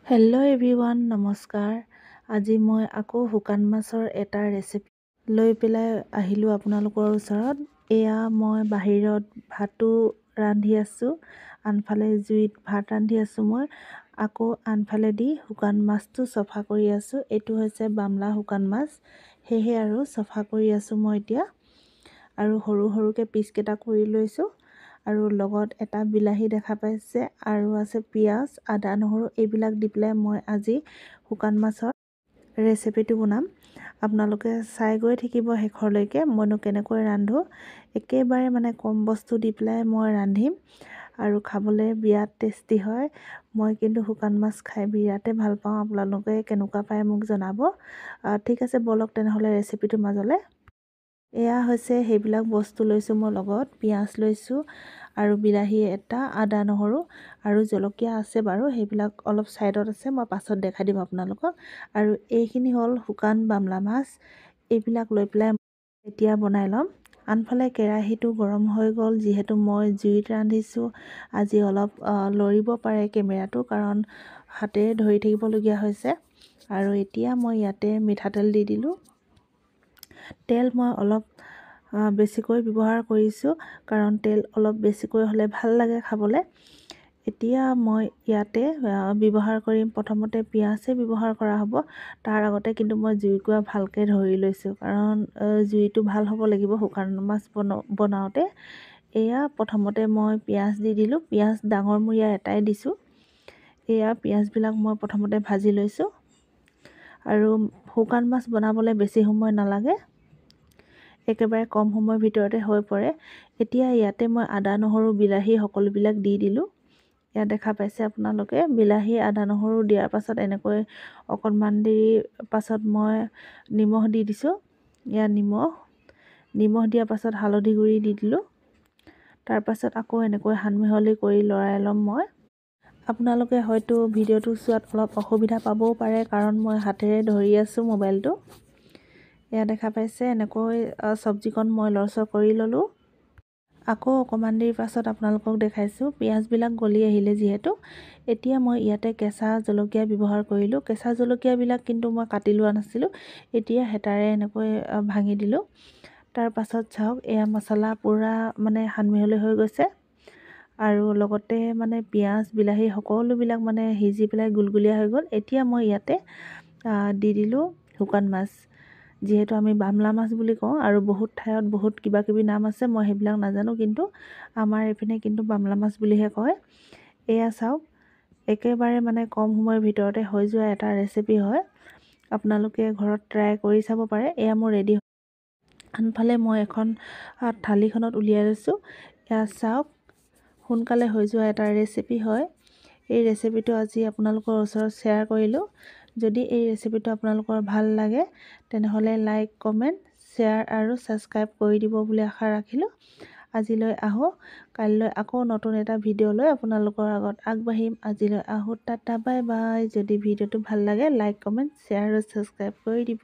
Hello' everyone, নমস্কাৰ। আজি মই আকৌ শুকান মাছৰ এটা ৰেচিপি লৈ পেলাই আহিলোঁ আপোনালোকৰ ওচৰত। এয়া মই বাহিৰত ভাতো ৰান্ধি আছোঁ, আনফালে জুইত ভাত ৰান্ধি আছোঁ। মই আকৌ আনফালেদি শুকান মাছটো চফা কৰি আছোঁ। এইটো হৈছে বামলা শুকান মাছ, সেয়েহে আৰু চফা কৰি আছোঁ মই এতিয়া। আৰু সৰু সৰুকৈ পিচকেইটা কৰি লৈছোঁ। আৰু লগত এটা বিলাহী দেখা পাইছে, আৰু আছে পিঁয়াজ, আদা, নহৰু এইবিলাক দি পেলাই মই আজি শুকান মাছৰ ৰেচিপিটো বনাম। আপোনালোকে চাই গৈ থাকিব শেষৰলৈকে, মইনো কেনেকৈ ৰান্ধোঁ। একেবাৰে মানে কম বস্তু দি পেলাই মই ৰান্ধিম আৰু খাবলৈ বিৰাট টেষ্টি হয়। মই কিন্তু শুকান মাছ খাই বিৰাটেই ভাল পাওঁ। আপোনালোকে কেনেকুৱা পায় মোক জনাব। ঠিক আছে, ব'লক তেনেহ'লে ৰেচিপিটোৰ মাজলৈ। এয়া হৈছে সেইবিলাক বস্তু লৈছোঁ মই, লগত পিঁয়াজ লৈছোঁ আৰু বিলাহী এটা, আদা নহৰু আৰু জলকীয়া আছে বাৰু, সেইবিলাক অলপ ছাইডত আছে, মই পাছত দেখাই দিম আপোনালোকক। আৰু এইখিনি হ'ল শুকান বামলা মাছ। এইবিলাক লৈ পেলাই এতিয়া বনাই ল'ম। আনফালে কেৰাহীটো গৰম হৈ গ'ল, যিহেতু মই জুইত ৰান্ধিছোঁ। আজি অলপ লৰিব পাৰে কেমেৰাটো, কাৰণ হাতেৰে ধৰি থাকিবলগীয়া হৈছে। আৰু এতিয়া মই ইয়াতে মিঠাতেল দি দিলোঁ। তেল মই অলপ বেছিকৈ ব্যৱহাৰ কৰিছোঁ, কাৰণ তেল অলপ বেছিকৈ হ'লে ভাল লাগে খাবলৈ। এতিয়া মই ইয়াতে ব্যৱহাৰ কৰিম, প্ৰথমতে পিঁয়াজে ব্যৱহাৰ কৰা হ'ব। তাৰ আগতে কিন্তু মই জুইকুৰা ভালকৈ ধৰি লৈছোঁ, কাৰণ জুইটো ভাল হ'ব লাগিব শুকান মাছ বনাওঁতে। এয়া প্ৰথমতে মই পিঁয়াজ দি দিলোঁ। পিঁয়াজ ডাঙৰমূৰীয়া এটাই দিছোঁ। এয়া পিঁয়াজবিলাক মই প্ৰথমতে ভাজি লৈছোঁ। আৰু শুকান মাছ বনাবলৈ বেছি সময় নালাগে, একেবাৰে কম সময়ৰ ভিতৰতে হৈ পৰে। এতিয়া ইয়াতে মই আদা, নহৰু, বিলাহী সকলোবিলাক দি দিলোঁ। ইয়াত দেখা পাইছে আপোনালোকে, বিলাহী, আদা, নহৰু দিয়াৰ পাছত এনেকৈ অকণমান দেৰি পাছত মই নিমখ দি দিছোঁ। ইয়াত নিমখ দিয়াৰ পাছত হালধি গুড়ি দি দিলোঁ। তাৰপাছত আকৌ এনেকৈ সানমিহলি কৰি লৰাই ল'ম মই। আপোনালোকে হয়তো ভিডিঅ'টো চোৱাত অলপ অসুবিধা পাবও পাৰে, কাৰণ মই হাতেৰে ধৰি আছোঁ মোবাইলটো। এয়া দেখা পাইছে, এনেকৈ চব্জিকণ মই লৰচৰ কৰি ল'লোঁ। আকৌ অকণমান দেৰি পাছত আপোনালোকক দেখাইছোঁ, পিঁয়াজবিলাক গলি আহিলে যিহেতু। এতিয়া মই ইয়াতে কেঁচা জলকীয়া ব্যৱহাৰ কৰিলোঁ। কেঁচা জলকীয়াবিলাক কিন্তু মই কাটি লোৱা নাছিলোঁ, এতিয়া হেতাৰে এনেকৈ ভাঙি দিলোঁ। তাৰ পাছত চাওক, এয়া মছলা পূৰা মানে সানমিহলি হৈ গৈছে। আৰু লগতে মানে পিঁয়াজ, বিলাহী সকলোবিলাক মানে সিজি পেলাই গুলগুলীয়া হৈ গ'ল। এতিয়া মই ইয়াতে দি দিলোঁ শুকান মাছ, যিহেতু আমি বামলা মাছ বুলি কওঁ, আৰু বহুত ঠাইত বহুত কিবা কিবি নাম আছে, মই সেইবিলাক নাজানো, কিন্তু আমাৰ এইপিনে কিন্তু বামলা মাছ বুলিহে কয়। এয়া চাওক, একেবাৰে মানে কম সময়ৰ ভিতৰতে হৈ যোৱা এটা ৰেচিপি হয়। আপোনালোকে ঘৰত ট্ৰাই কৰি চাব পাৰে। এয়া মোৰ ৰেডি। আনফালে মই এখন থালিখনত উলিয়াই লৈছোঁ। এয়া চাওক, সোনকালে হৈ যোৱা এটা ৰেচিপি হয়। এই ৰেচিপিটো আজি আপোনালোকৰ ওচৰত শ্বেয়াৰ কৰিলোঁ। যদি এই ৰেচিপিটো আপোনালোকৰ ভাল লাগে, তেনেহ'লে লাইক, কমেণ্ট, শ্বেয়াৰ আৰু ছাবস্ক্ৰাইব কৰি দিব বুলি আশা ৰাখিলোঁ। আজিলৈ আহোঁ, কাইলৈ আকৌ নতুন এটা ভিডিঅ' লৈ আপোনালোকৰ আগত আগবাঢ়িম। আজিলৈ আহোঁ, টাটা, বাই বাই। যদি ভিডিঅ'টো ভাল লাগে, লাইক, কমেণ্ট, শ্বেয়াৰ আৰু ছাবস্ক্ৰাইব কৰি দিব।